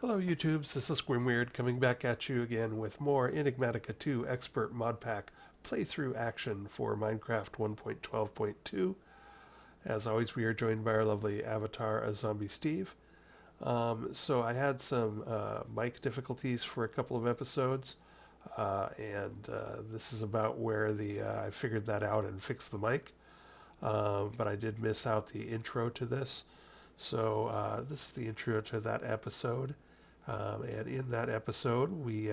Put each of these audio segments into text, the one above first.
Hello YouTubes, this is Grimweird coming back at you again with more Enigmatica 2 Expert Mod Pack playthrough action for Minecraft 1.12.2. As always, we are joined by our lovely avatar, a Zombie Steve. So I had some mic difficulties for a couple of episodes, and this is about where I figured that out and fixed the mic. But I did miss out the intro to this. So this is the intro to that episode. And in that episode, we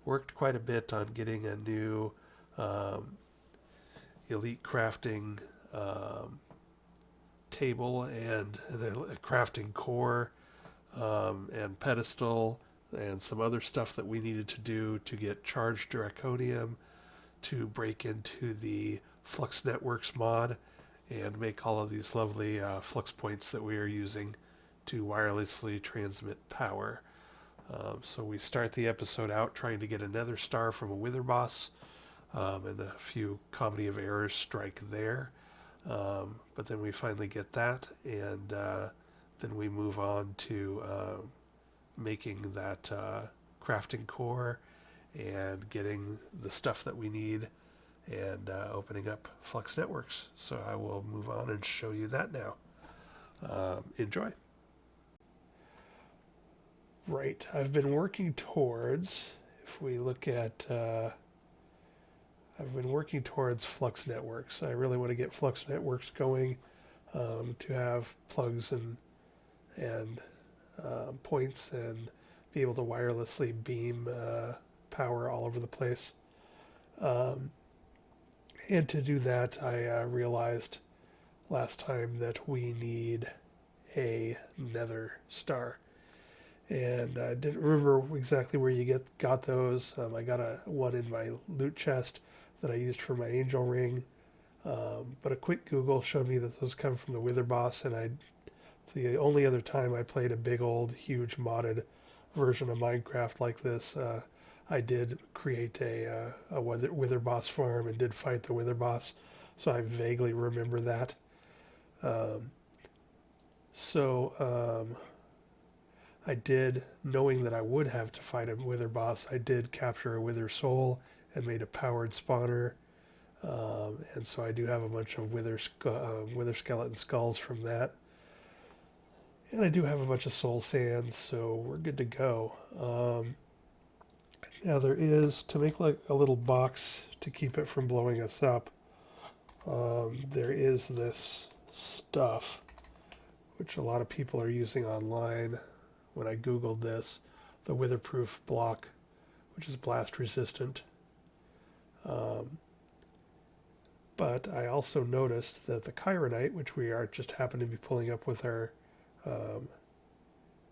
worked quite a bit on getting a new elite crafting table and a crafting core and pedestal and some other stuff that we needed to do to get Charged Draconium to break into the Flux Networks mod and make all of these lovely flux points that we are using to wirelessly transmit power. So we start the episode out trying to get a Nether Star from a Wither boss, and a few comedy of errors strike there. But then we finally get that, and then we move on to making that crafting core and getting the stuff that we need and opening up Flux Networks. So I will move on and show you that now. Enjoy. Right, I've been working towards, if we look at, I've been working towards Flux Networks. I really want to get Flux Networks going to have plugs and points and be able to wirelessly beam power all over the place. And to do that, I realized last time that we need a Nether Star. And I didn't remember exactly where you got those. I got one in my loot chest that I used for my angel ring. But a quick Google showed me that those come from the Wither boss, and the only other time I played a big old huge modded version of Minecraft like this, I did create a Wither boss farm and did fight the Wither boss, so I vaguely remember that. I did, knowing that I would have to fight a Wither boss, I did capture a Wither soul and made a powered spawner. And so I do have a bunch of Wither skeleton skulls from that. And I do have a bunch of soul sands, so we're good to go. Now there is, to make like a little box to keep it from blowing us up, there is this stuff, which a lot of people are using online. When I googled this, the witherproof block, which is blast resistant. But I also noticed that the Kyronite, which we are just happen to be pulling up with our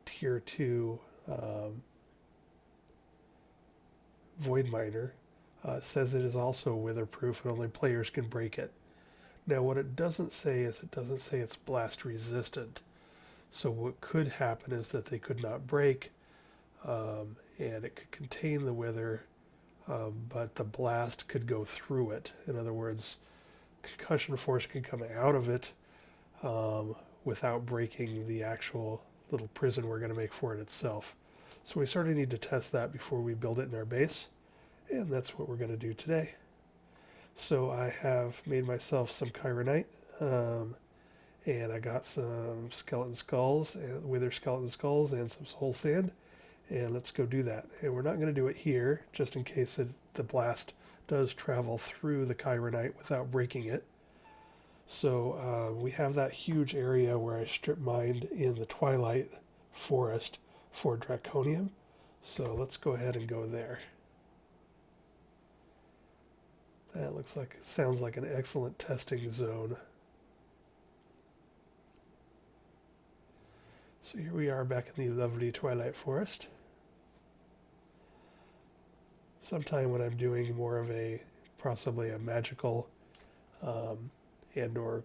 tier 2 void miner, says it is also witherproof and only players can break it. Now what it doesn't say is it's blast resistant. So what could happen is that they could not break, and it could contain the wither, but the blast could go through it. In other words, concussion force can come out of it without breaking the actual little prison we're going to make for it itself. So we sort of need to test that before we build it in our base, and that's what we're going to do today. So I have made myself some Kyronite. And I got some skeleton skulls, and wither skeleton skulls, and some soul sand. And let's go do that. And we're not going to do it here, just in case the blast does travel through the Kyronite without breaking it. So we have that huge area where I strip mined in the Twilight Forest for Draconium. So let's go ahead and go there. That sounds like an excellent testing zone. So here we are back in the lovely Twilight Forest. Sometime when I'm doing more of possibly a magical and or,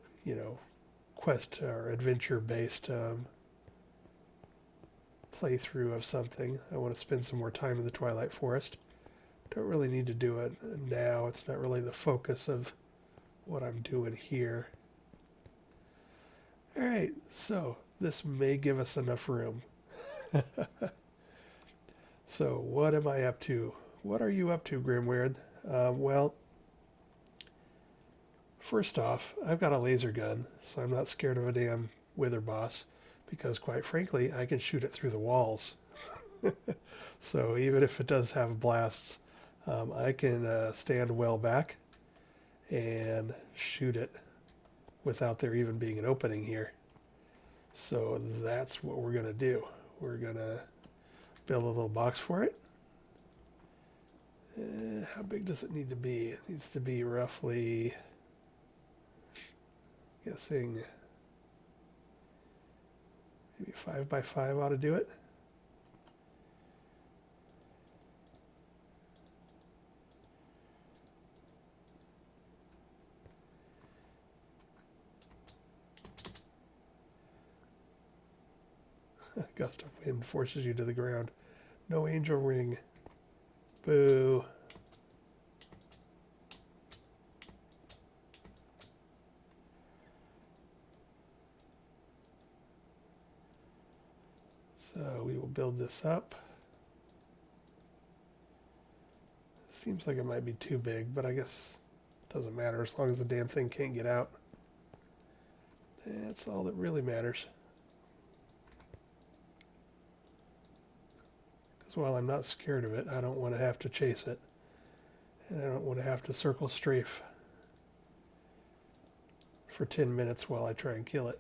quest or adventure-based playthrough of something, I want to spend some more time in the Twilight Forest. Don't really need to do it now. It's not really the focus of what I'm doing here. Alright, so this may give us enough room. So what am I up to? What are you up to, Grimweird? Well, first off, I've got a laser gun, so I'm not scared of a damn wither boss, because quite frankly, I can shoot it through the walls. So even if it does have blasts, I can stand well back and shoot it without there even being an opening here. So that's what we're going to do. We're going to build a little box for it. How big does it need to be? It needs to be roughly, guessing, maybe 5 by 5 ought to do it. Gust of wind forces you to the ground. No angel ring. Boo. So we will build this up. Seems like it might be too big, but I guess it doesn't matter as long as the damn thing can't get out. That's all that really matters. Because while I'm not scared of it, I don't want to have to chase it. And I don't want to have to circle strafe for 10 minutes while I try and kill it.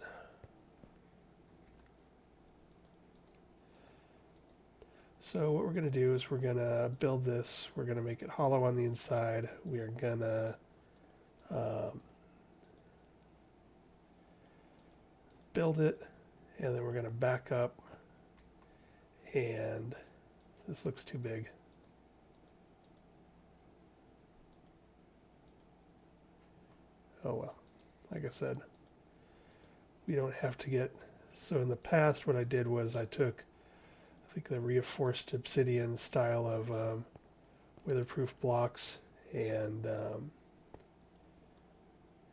So what we're going to do is we're going to build this. We're going to make it hollow on the inside. We are going to build it, and then we're going to back up. And this looks too big. Oh well, like I said, we don't have to get... So in the past what I did was I took, I think, the reinforced obsidian style of weatherproof blocks, and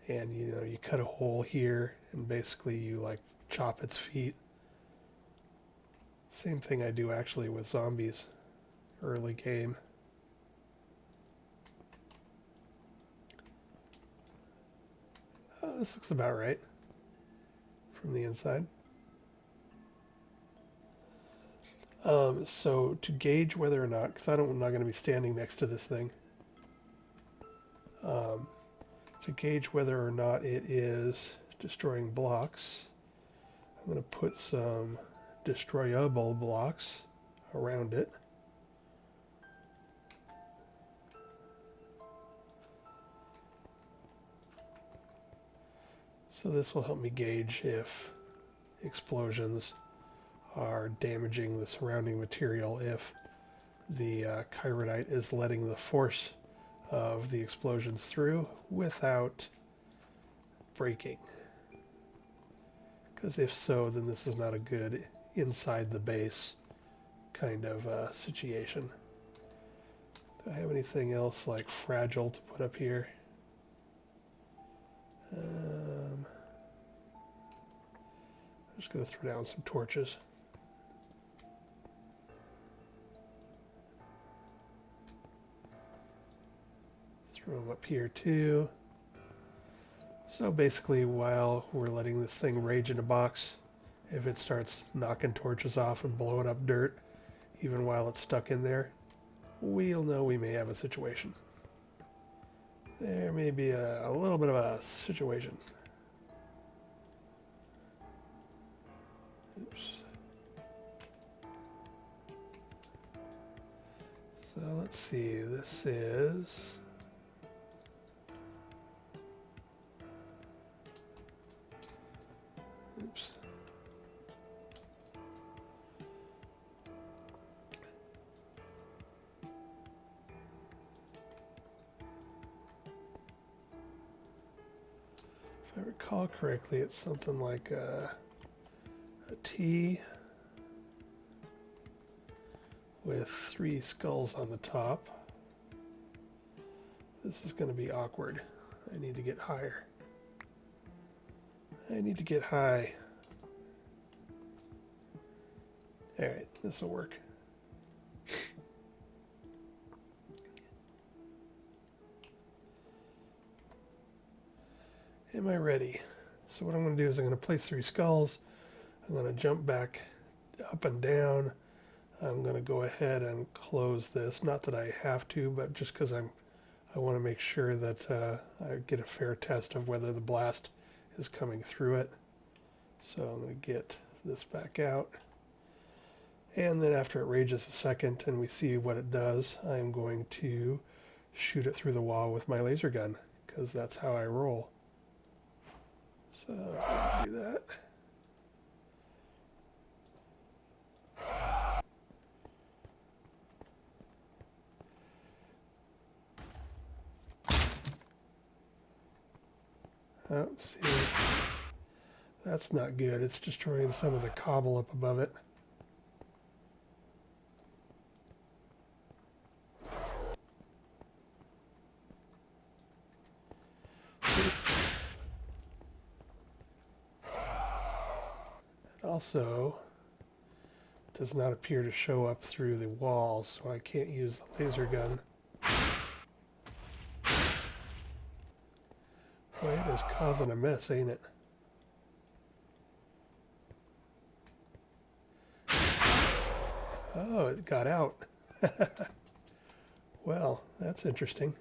you know, you cut a hole here and basically you like chop its feet. Same thing I do actually with zombies early game. This looks about right from the inside. So to gauge whether or not, because I'm not going to be standing next to this thing, to gauge whether or not it is destroying blocks, I'm going to put some destroyable blocks around it. So this will help me gauge if explosions are damaging the surrounding material, if the Kyronite is letting the force of the explosions through without breaking. Because if so, then this is not a good inside the base kind of situation. Do I have anything else like fragile to put up here? I'm just going to throw down some torches. Throw them up here too. So basically, while we're letting this thing rage in a box, if it starts knocking torches off and blowing up dirt, even while it's stuck in there, we'll know we may have a situation. There may be a little bit of a situation. Oops. So let's see, this is... Oops. If I recall correctly, it's something like a T with 3 skulls on the top. This is going to be awkward. I need to get higher. I need to get high. Alright, this will work. Am I ready? So what I'm going to do is I'm going to place 3 skulls. I'm going to jump back up and down. I'm going to go ahead and close this. Not that I have to, but just because I want to make sure that I get a fair test of whether the blast is coming through it. So I'm going to get this back out. And then after it rages a second and we see what it does, I'm going to shoot it through the wall with my laser gun, because that's how I roll. So I'll do that. Oh, see, that's not good. It's destroying some of the cobble up above it. It also does not appear to show up through the walls, so I can't use the laser gun. Boy, it is causing a mess, ain't it? Oh, it got out. Well, that's interesting.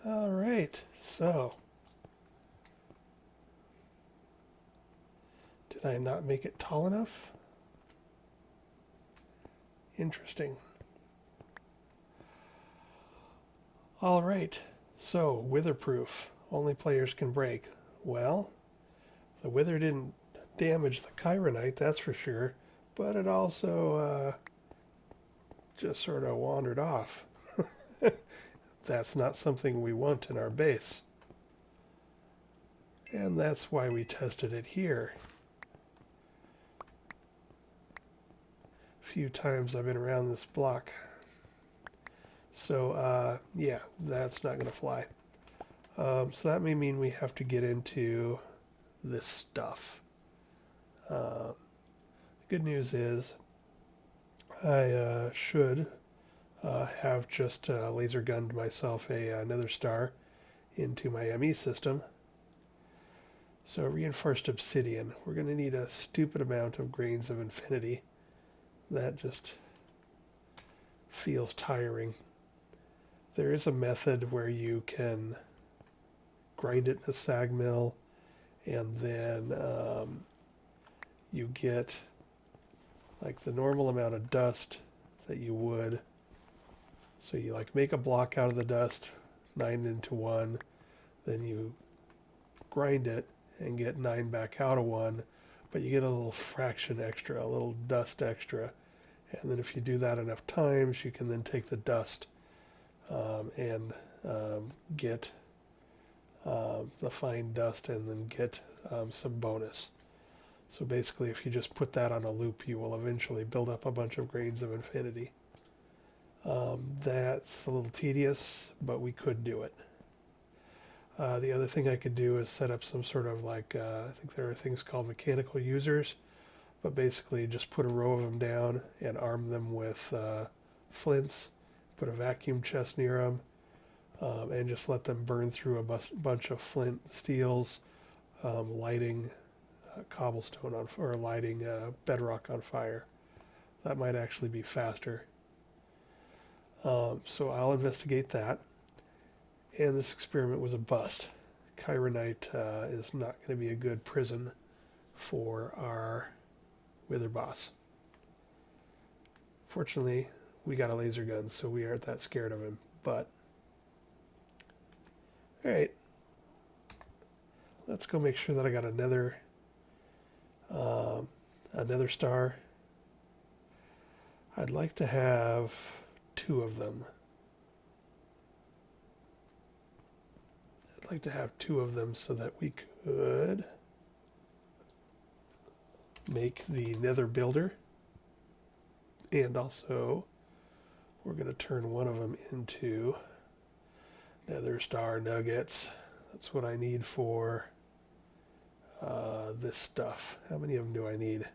All right, so did I not make it tall enough? Interesting. All right, so witherproof, only players can break. Well, the wither didn't damage the Kyronite, that's for sure, but it also just sort of wandered off. That's not something we want in our base. And that's why we tested it here. A few times I've been around this block. So, yeah, that's not going to fly. So that may mean we have to get into this stuff. The good news is I should have just laser gunned myself a Nether Star into my ME system. So reinforced obsidian. We're going to need a stupid amount of grains of infinity. That just feels tiring. There is a method where you can grind it in a sag mill, and then you get like the normal amount of dust that you would. So you like make a block out of the dust, 9 into 1, then you grind it and get 9 back out of 1, but you get a little fraction extra, a little dust extra. And then if you do that enough times, you can then take the dust and get the fine dust and then get some bonus. So basically, if you just put that on a loop, you will eventually build up a bunch of grains of infinity. That's a little tedious, but we could do it. The other thing I could do is set up some sort of like, I think there are things called mechanical users, but basically just put a row of them down and arm them with flints, put a vacuum chest near them, and just let them burn through a bunch of flint steels, lighting cobblestone on, or lighting bedrock on fire. That might actually be faster. So I'll investigate that. And this experiment was a bust. Kyronite is not going to be a good prison for our wither boss. Fortunately, we got a laser gun, so we aren't that scared of him. But, alright. Let's go make sure that I got another star. I'd like to have 2 of them. I'd like to have 2 of them so that we could make the nether builder. And also, we're going to turn one of them into nether star nuggets. That's what I need for this stuff. How many of them do I need?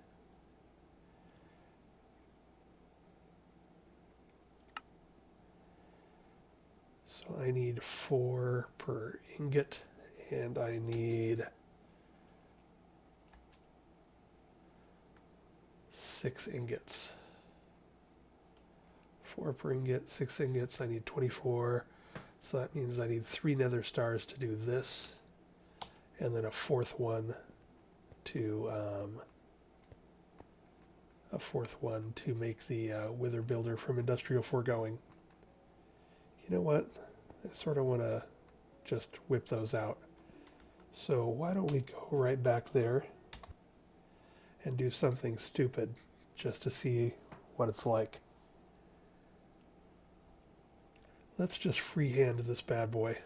So I need 4 per ingot, and I need 6 ingots. 4 per ingot, 6 ingots, I need 24. So that means I need 3 Nether Stars to do this, and then a fourth one to make the Wither Builder from Industrial Foregoing. You know what? I sort of want to just whip those out. So why don't we go right back there and do something stupid just to see what it's like. Let's just freehand this bad boy.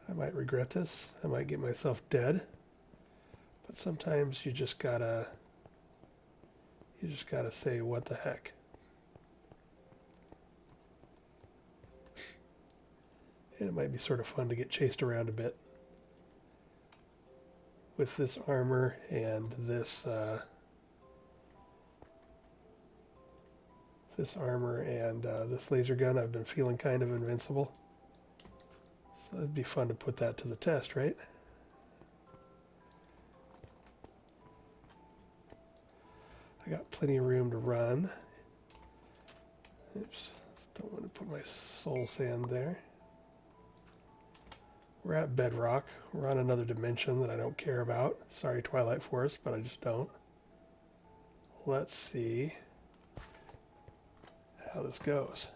I might regret this. I might get myself dead. But sometimes you just gotta say, what the heck. And it might be sort of fun to get chased around a bit with this armor and this this laser gun. I've been feeling kind of invincible. So it'd be fun to put that to the test, right? I got plenty of room to run. Oops, don't want to put my soul sand there. We're at bedrock. We're on another dimension that I don't care about. Sorry, Twilight Forest, but I just don't. Let's see how this goes.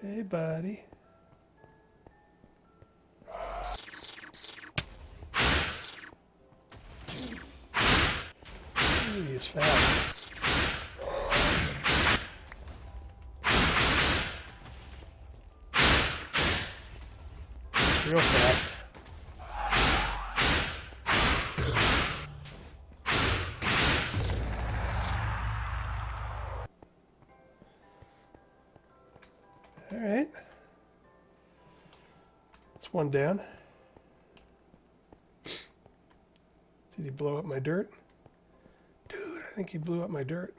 Hey, buddy. Ooh, he's fast. Real fast. All right. That's one down. Did he blow up my dirt? Dude, I think he blew up my dirt.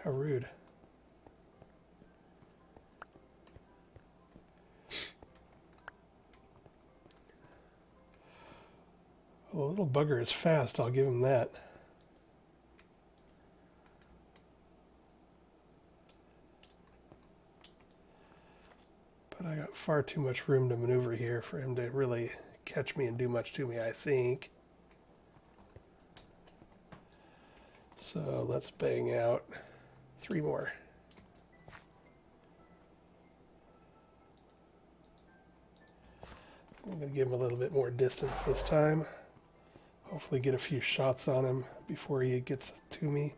How rude. Well, the little bugger is fast, I'll give him that. But I got far too much room to maneuver here for him to really catch me and do much to me, I think. So let's bang out 3 more. I'm going to give him a little bit more distance this time. Hopefully get a few shots on him before he gets to me.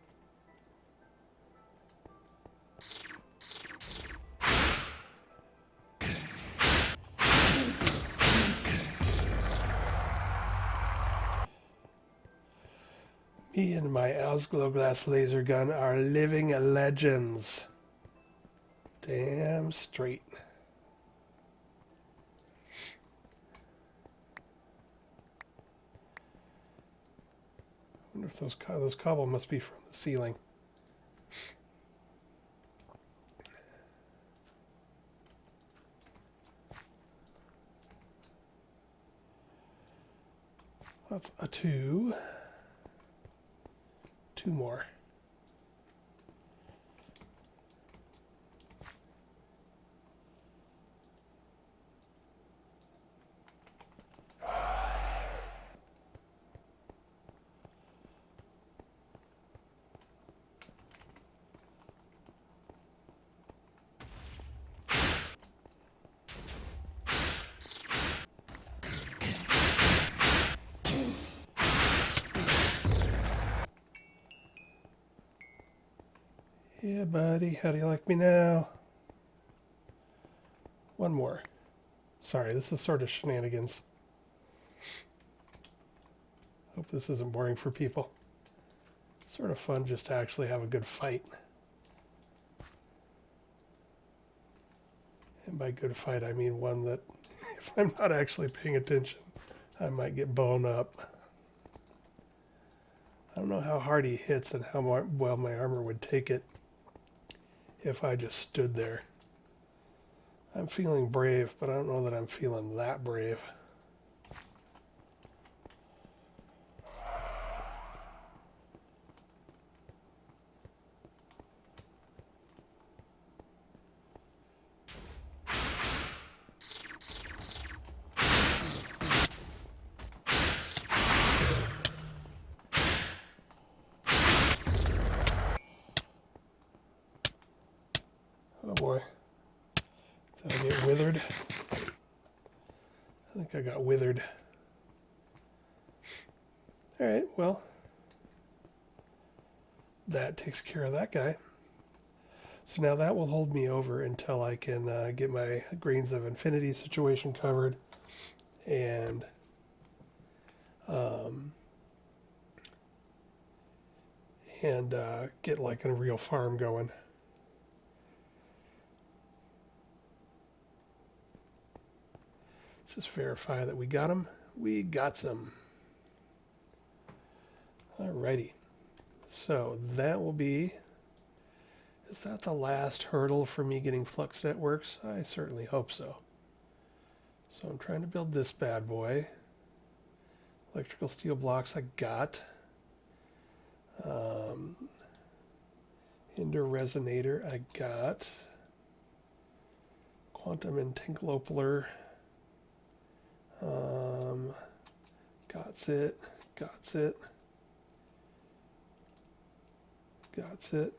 Me and my Owsglow Glass laser gun are living legends. Damn straight. I wonder if those cobble must be from the ceiling. That's a 2. 2 more. Yeah, buddy, how do you like me now? 1 more. Sorry, this is sort of shenanigans. Hope this isn't boring for people. Sort of fun just to actually have a good fight. And by good fight, I mean one that, if I'm not actually paying attention, I might get blown up. I don't know how hard he hits and how well my armor would take it if I just stood there. I'm feeling brave, but I don't know that I'm feeling that brave. Oh boy. Did I get withered? I think I got withered. Alright, well, that takes care of that guy. So now that will hold me over until I can get my Grains of Infinity situation covered and get like a real farm going. Let's just verify that we got them. We got some. Alrighty. So that will be... Is that the last hurdle for me getting Flux Networks? I certainly hope so. So I'm trying to build this bad boy. Electrical steel blocks I got. Ender resonator I got. Quantum entanglopeler. Got it. Got it. Got it.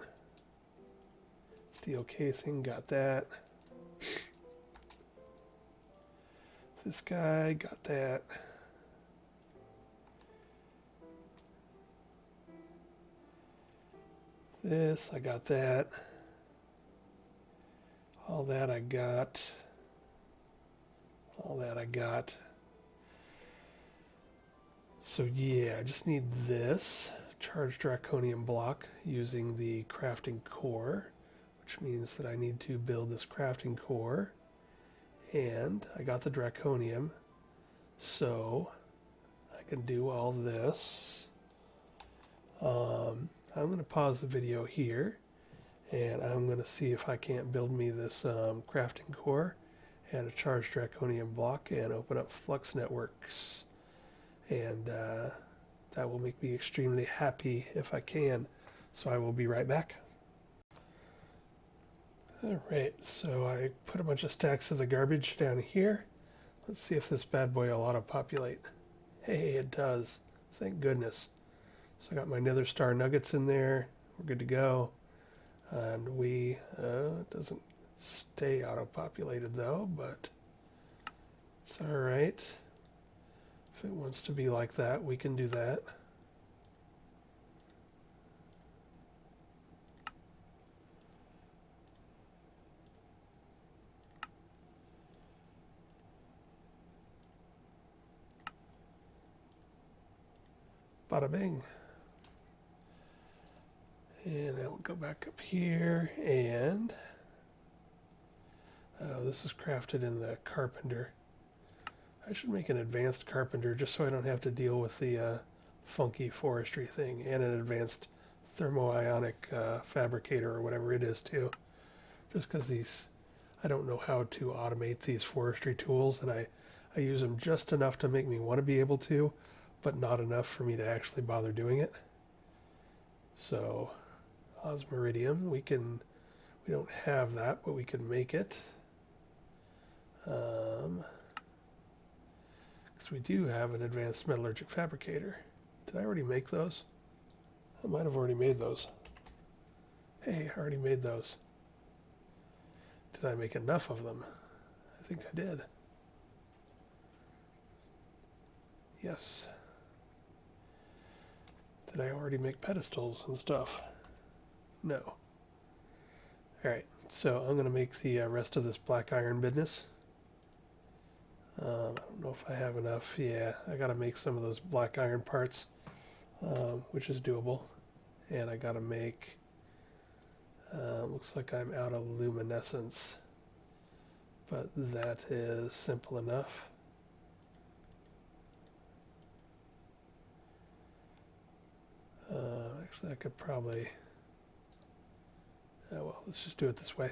Steel casing, got that. This guy, got that. This, I got that. All that I got. All that I got. So yeah, I just need this Charged Draconium block using the crafting core, which means that I need to build this crafting core. And I got the Draconium, so I can do all this. I'm going to pause the video here, and I'm going to see if I can't build me this crafting core and a Charged Draconium block and open up Flux Networks. And that will make me extremely happy if I can. So I will be right back. Alright, so I put a bunch of stacks of the garbage down here. Let's see if this bad boy will auto-populate. Hey, it does. Thank goodness. So I got my Nether Star nuggets in there. We're good to go. And it doesn't stay auto-populated though, but it's alright. If it wants to be like that, we can do that. Bada bing. And I will go back up here and this is crafted in the carpenter. I should make an advanced carpenter just so I don't have to deal with the funky forestry thing, and an advanced thermoionic fabricator or whatever it is too. Just because I don't know how to automate these forestry tools, and I use them just enough to make me want to be able to, but not enough for me to actually bother doing it. So osmiridium, we don't have that, but we can make it. Because we do have an advanced metallurgic fabricator. Did I already make those? I might have already made those. Hey, I already made those. Did I make enough of them? I think I did. Yes. Did I already make pedestals and stuff? No. Alright, so I'm going to make the rest of this black iron business. I don't know if I have enough. Yeah, I got to make some of those black iron parts, which is doable. And I got to make, looks like I'm out of luminescence, but that is simple enough. Actually, I could probably, oh well, let's just do it this way.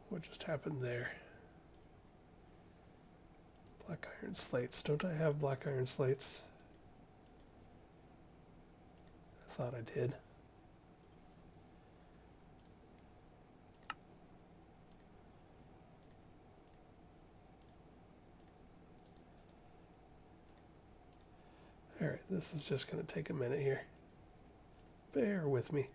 What just happened there? Black iron slates. Don't I have black iron slates? I thought I did. Alright, this is just going to take a minute here. Bear with me.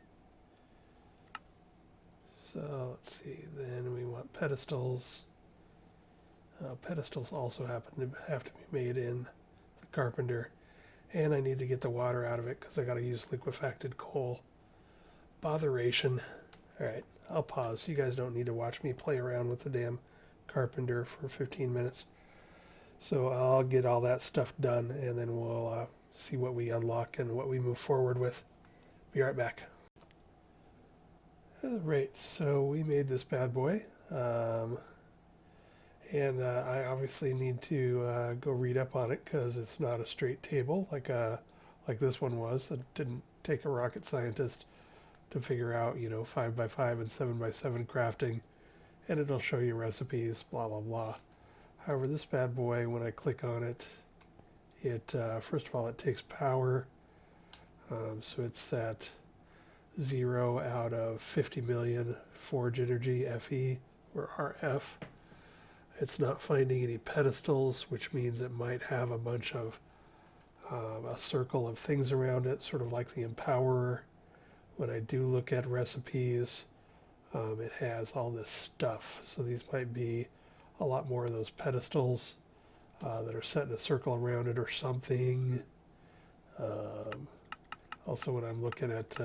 So let's see, then we want pedestals. Pedestals also happen to have to be made in the carpenter. And I need to get the water out of it because I got to use liquefacted coal. Botheration. Alright, I'll pause. You guys don't need to watch me play around with the damn carpenter for 15 minutes. So I'll get all that stuff done and then we'll see what we unlock and what we move forward with. Be right back. Right, so we made this bad boy. And I obviously need to go read up on it because it's not a straight table like this one was. It didn't take a rocket scientist to figure out, 5x5 and 7x7 crafting, and it'll show you recipes, blah, blah, blah. However, this bad boy, when I click on it, first of all, it takes power. So it's at 0 out of 50 million forge energy FE or RF. It's not finding any pedestals, which means it might have a bunch of a circle of things around it, sort of like the Empowerer. When I do look at recipes, it has all this stuff. So these might be a lot more of those pedestals that are set in a circle around it or something. Also, when I'm looking at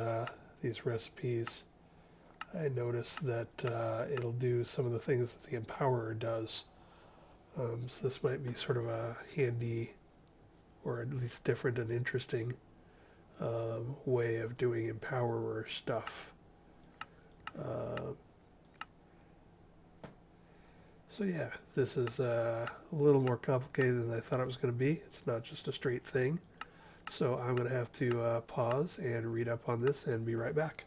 these recipes, I notice that it'll do some of the things that the Empowerer does. So this might be sort of a handy, or at least different and interesting way of doing Empowerer stuff. So yeah, this is a little more complicated than I thought it was going to be. It's not just a straight thing. So I'm going to have to pause and read up on this and be right back.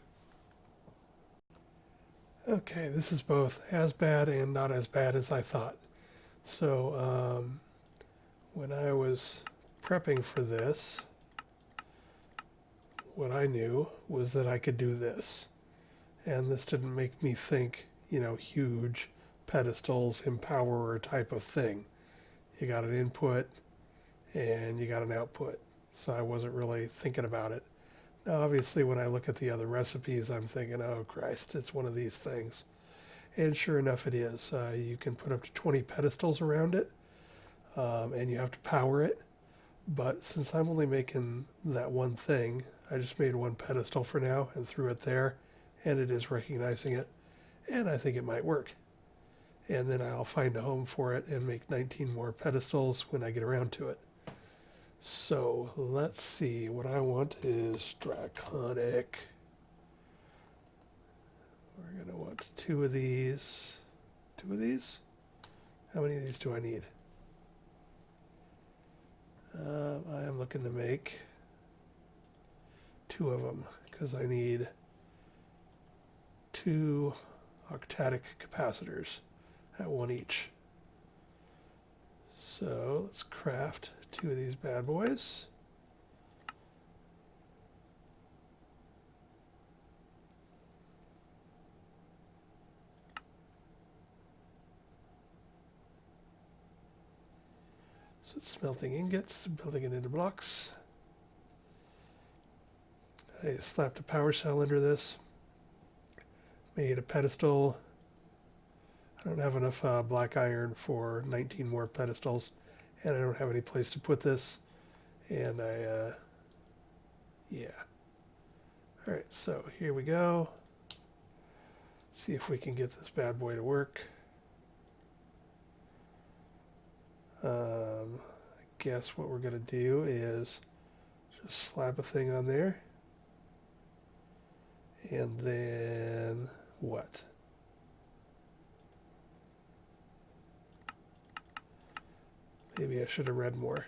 Okay, this is both as bad and not as bad as I thought. So when I was prepping for this, what I knew was that I could do this. And this didn't make me think, huge pedestals, Empowerer type of thing. You got an input and you got an output. So I wasn't really thinking about it. Now, obviously, when I look at the other recipes, I'm thinking, oh, Christ, it's one of these things. And sure enough, it is. You can put up to 20 pedestals around it, and you have to power it. But since I'm only making that one thing, I just made one pedestal for now and threw it there, and it is recognizing it. And I think it might work. And then I'll find a home for it and make 19 more pedestals when I get around to it. So let's see, what I want is draconic. We're going to want 2 of these. 2 of these? How many of these do I need? I am looking to make 2 of them because I need 2 octadic capacitors at 1 each. So let's craft 2 of these bad boys. So it's smelting ingots, building it into blocks. I slapped a power cell under this, made a pedestal. I don't have enough black iron for 19 more pedestals, and I don't have any place to put this. And yeah. All right, so here we go. Let's See if we can get this bad boy to work. I guess what we're going to do is just slap a thing on there. And then what? Maybe I should have read more.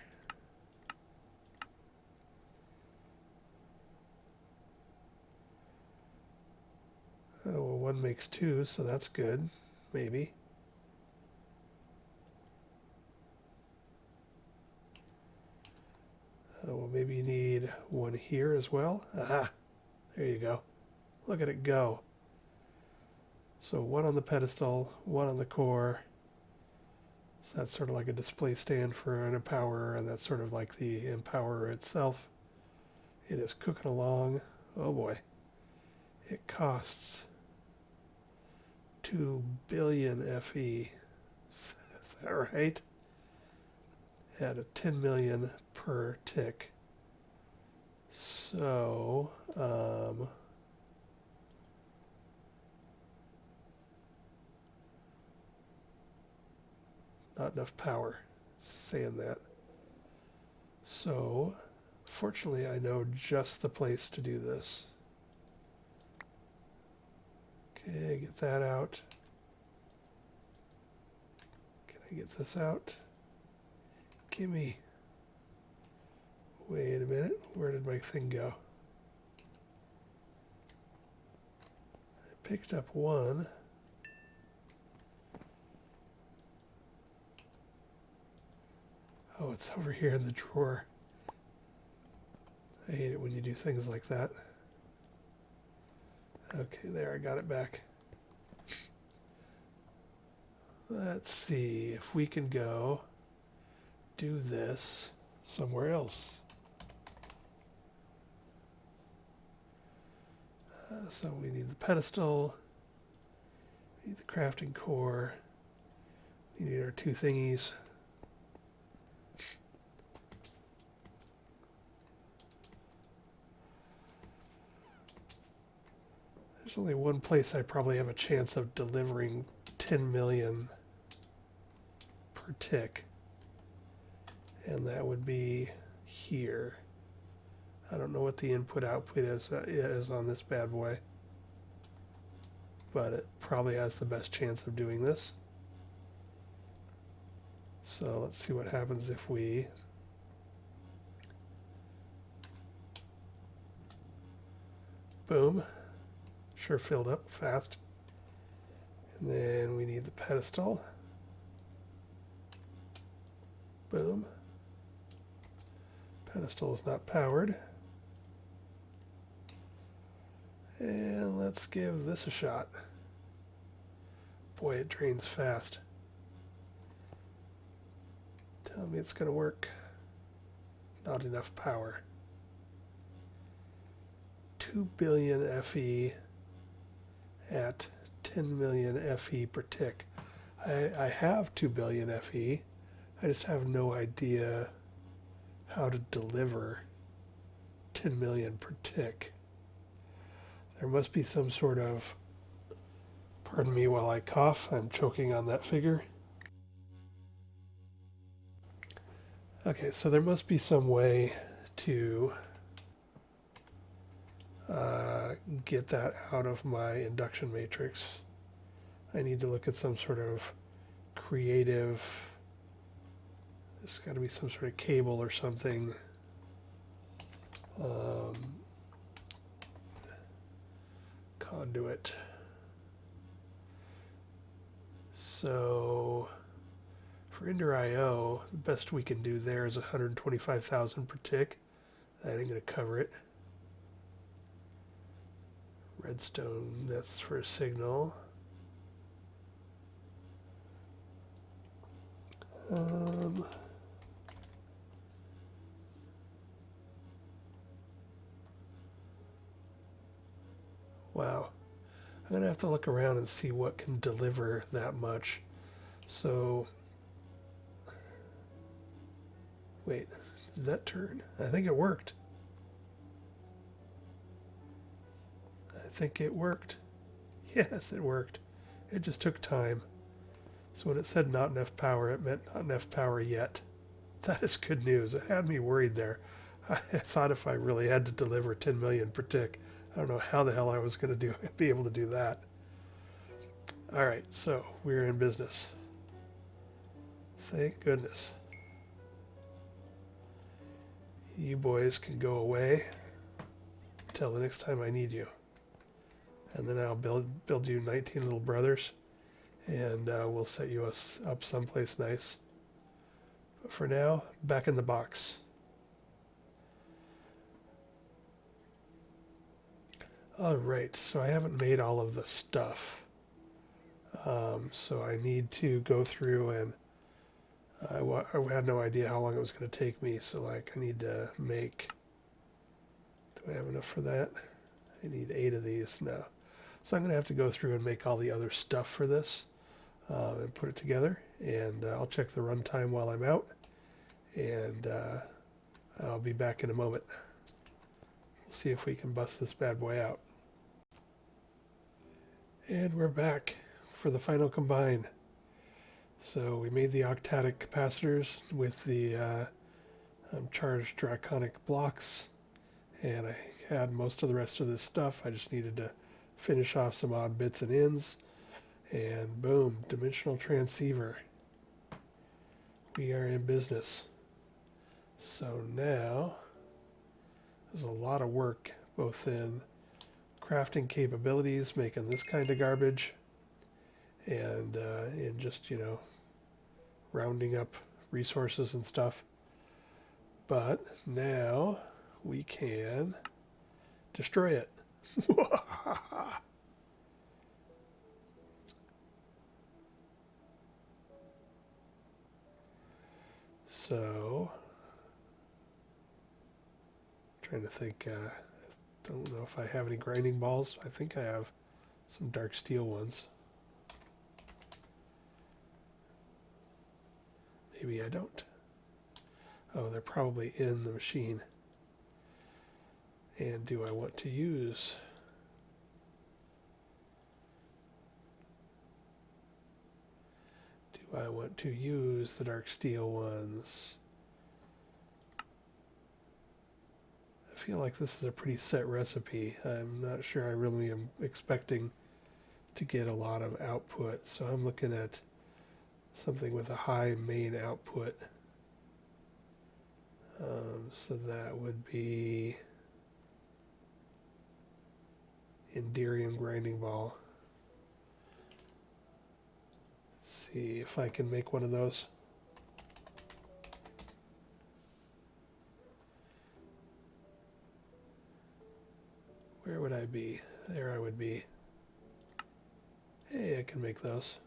Oh, well, one makes two, so that's good. Maybe. Well, maybe you need one here as well. Aha! There you go. Look at it go. So one on the pedestal, one on the core. So that's sort of like a display stand for an empowerer, and that's sort of like the empowerer itself. It is cooking along. Oh boy. It costs 2 billion FE. Is that right? At a 10 million per tick. So, not enough power. It's saying that. So, fortunately, I know just the place to do this. Okay, get that out. Can I get this out? Gimme. Wait a minute. Where did my thing go? I picked up one. Oh, it's over here in the drawer. I hate it when you do things like that. Okay, there, I got it back. Let's see if we can go do this somewhere else. So we need the pedestal, we need the crafting core, we need our two thingies. There's only one place I probably have a chance of delivering 10 million per tick, and that would be here. I don't know what the input-output is on this bad boy, but it probably has the best chance of doing this. So let's see what happens if we boom. Sure filled up fast. And then we need the pedestal. Boom. Pedestal is not powered. And let's give this a shot. Boy, it drains fast. Tell me it's going to work. Not enough power. 2 billion FE at 10 million FE per tick. I have 2 billion FE. I just have no idea how to deliver 10 million per tick. There must be some sort of, pardon me while I cough, I'm choking on that figure. Okay, so there must be some way to get that out of my induction matrix. I need to look at some sort of creative, there's got to be some sort of cable or something. Conduit. So for Ender IO, the best we can do there is 125,000 per tick. That ain't going to cover it. Redstone, that's for a signal. Wow. I'm going to have to look around and see what can deliver that much. So, wait, did that turn? I think it worked. Yes, it worked. It just took time. So when it said not enough power, it meant not enough power yet. That is good news. It had me worried there. I thought if I really had to deliver 10 million per tick, I don't know how the hell I was going to be able to do that. All right, so we're in business. Thank goodness. You boys can go away until the next time I need you. And then I'll build you 19 little brothers, and we'll set you up someplace nice. But for now, back in the box. Alright, so I haven't made all of the stuff. So I need to go through and I had no idea how long it was going to take me, so like I need to make, do I have enough for that? I need 8 of these now. So I'm going to have to go through and make all the other stuff for this and put it together, and I'll check the runtime while I'm out, and I'll be back in a moment. We'll see if we can bust this bad boy out. And we're back for the final combine. So we made the octatic capacitors with the Charged Draconium Blocks, and I had most of the rest of this stuff. I just needed to finish off some odd bits and ends, and boom, dimensional transceiver. We are in business. So now there's a lot of work, both in crafting capabilities, making this kind of garbage, and in just, rounding up resources and stuff. But now we can destroy it. So, trying to think, I don't know if I have any grinding balls. I think I have some dark steel ones. Maybe I don't. Oh, they're probably in the machine. And do I want to use... Do I want to use the dark steel ones? I feel like this is a pretty set recipe. I'm not sure I really am expecting to get a lot of output, so I'm looking at something with a high main output. So that would be Enderium grinding ball. Let's see if I can make one of those. Where would I be? There I would be. Hey, I can make those.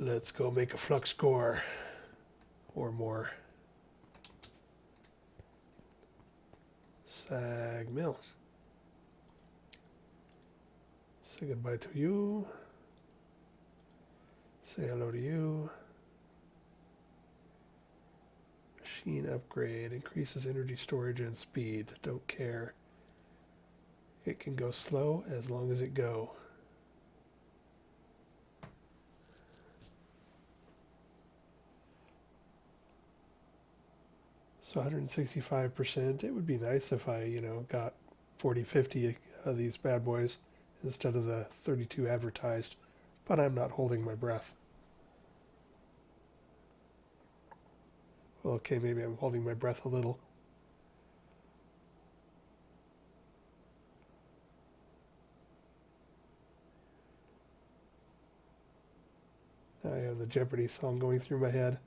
Let's go make a flux core or more. Sag mill. Say goodbye to you. Say hello to you. Machine upgrade. Increases energy storage and speed. Don't care. It can go slow as long as it go. So 165%. It would be nice if I, got 40, 50 of these bad boys instead of the 32 advertised, but I'm not holding my breath. Well, okay, maybe I'm holding my breath a little. Now I have the Jeopardy song going through my head.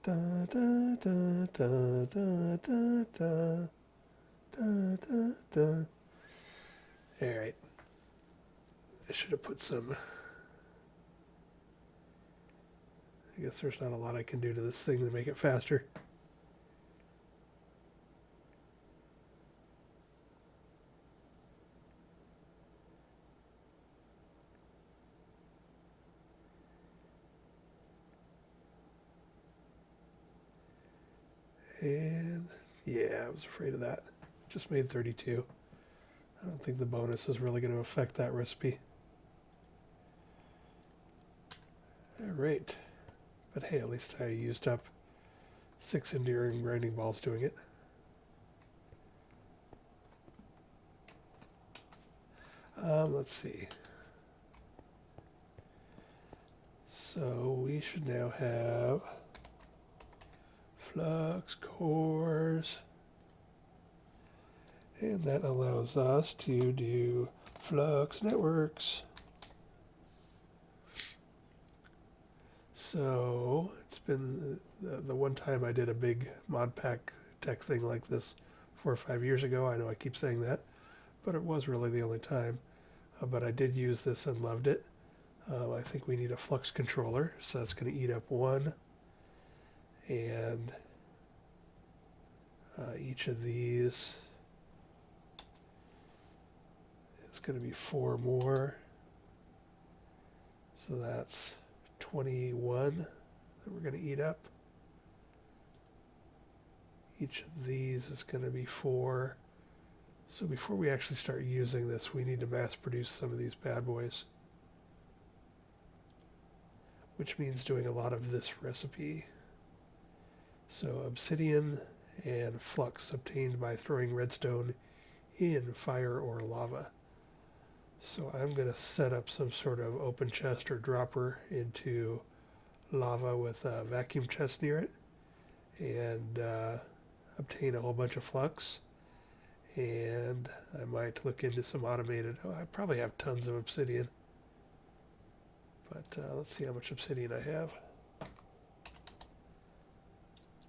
Da da da da da da da da da da. All right. I should have put some. I guess there's not a lot I can do to this thing to make it faster. And yeah, I was afraid of that. Just made 32. I don't think the bonus is really going to affect that recipe. Alright. But hey, at least I used up 6 enduring grinding balls doing it. Let's see. So we should now have flux cores. And that allows us to do Flux Networks. So it's been the one time I did a big mod pack tech thing like this 4 or 5 years ago. I know I keep saying that, but it was really the only time. But I did use this and loved it. I think we need a flux controller, so that's going to eat up 1. And each of these is going to be 4 more. So that's 21 that we're going to eat up. Each of these is going to be 4. So before we actually start using this, we need to mass produce some of these bad boys, which means doing a lot of this recipe. So Obsidian and Flux obtained by throwing redstone in fire or lava. So I'm going to set up some sort of open chest or dropper into lava with a vacuum chest near it, and obtain a whole bunch of flux. And I might look into some automated. I probably have tons of obsidian, but let's see how much obsidian I have.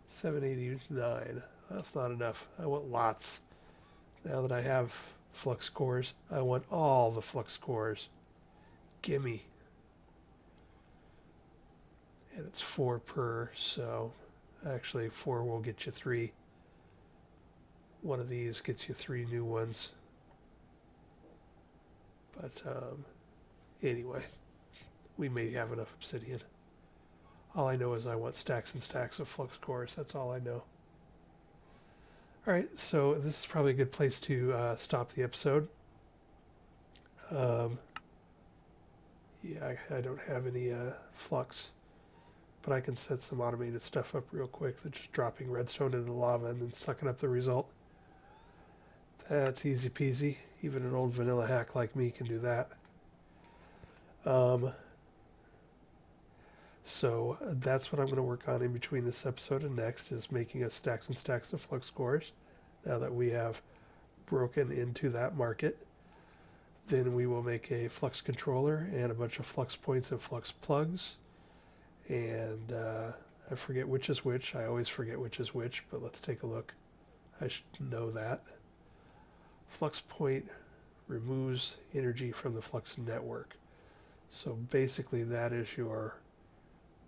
789. That's not enough. I want lots. Now that I have flux cores, I want all the flux cores. Gimme. And it's 4 per, so actually 4 will get you 3. One of these gets you 3 new ones. But anyway, we may have enough obsidian. All I know is I want stacks and stacks of flux cores. That's all I know. Alright, so this is probably a good place to stop the episode. Yeah, I don't have any flux, but I can set some automated stuff up real quick. That's just dropping redstone into lava and then sucking up the result. That's easy peasy. Even an old vanilla hack like me can do that. So that's what I'm going to work on in between this episode and next, is making us stacks and stacks of flux cores. Now that we have broken into that market, then we will make a flux controller and a bunch of flux points and flux plugs. And I forget which is which. I always forget which is which, but let's take a look. I should know that. Flux point removes energy from the flux network. So basically that is your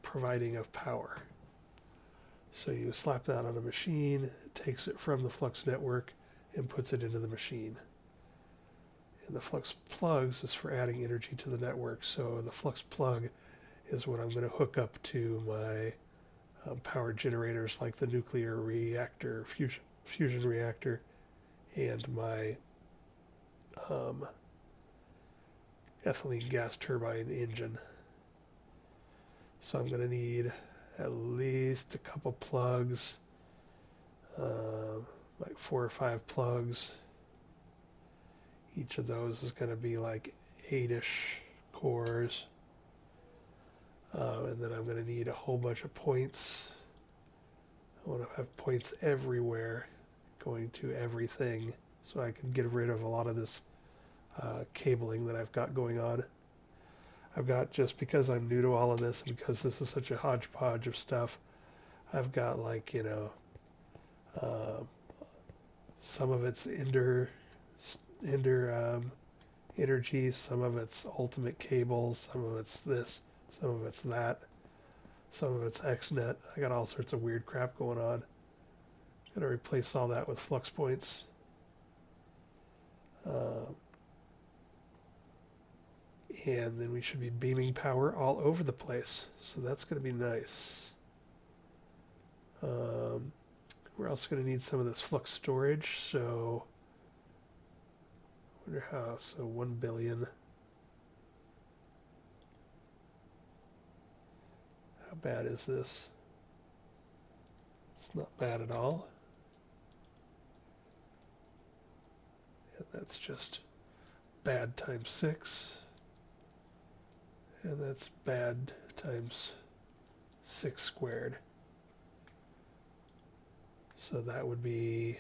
providing of power. So you slap that on a machine, it takes it from the flux network and puts it into the machine. And the flux plugs is for adding energy to the network. So the flux plug is what I'm going to hook up to my power generators, like the nuclear reactor, fusion reactor, and my ethylene gas turbine engine. So I'm going to need at least a couple plugs, like 4 or 5 plugs. Each of those is going to be like 8-ish cores. And then I'm going to need a whole bunch of points. I want to have points everywhere, going to everything, so I can get rid of a lot of this cabling that I've got going on. I've got, just because I'm new to all of this and because this is such a hodgepodge of stuff, I've got like, some of it's ender energy, some of it's ultimate cables, some of it's this, some of it's that, some of it's XNet. I got all sorts of weird crap going on. Gotta replace all that with flux points. And then we should be beaming power all over the place. So that's going to be nice. We're also going to need some of this flux storage. So Wonder how, so 1 billion. How bad is this? It's not bad at all. And that's just bad times 6. And that's bad times 6 squared. So that would be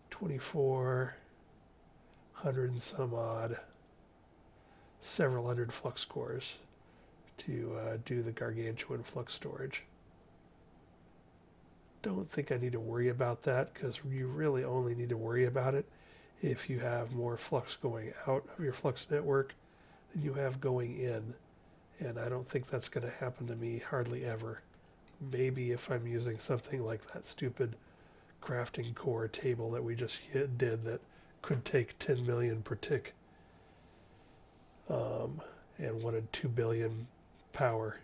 2,400 and some odd, several hundred flux cores to do the gargantuan flux storage. Don't think I need to worry about that, because you really only need to worry about it if you have more flux going out of your flux network than you have going in. And I don't think that's going to happen to me hardly ever. Maybe if I'm using something like that stupid crafting core table that we just did that could take 10 million per tick and wanted 2 billion power.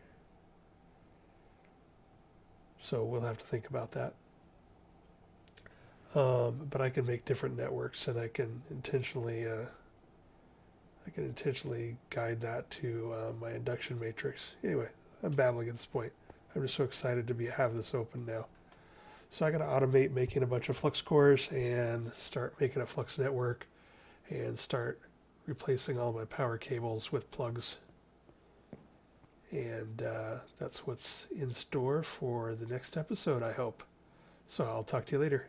So we'll have to think about that. But I can make different networks, and I can intentionally guide that to my induction matrix. Anyway, I'm babbling at this point. I'm just so excited to have this open now. So I got to automate making a bunch of flux cores and start making a flux network and start replacing all my power cables with plugs. And that's what's in store for the next episode, I hope. So I'll talk to you later.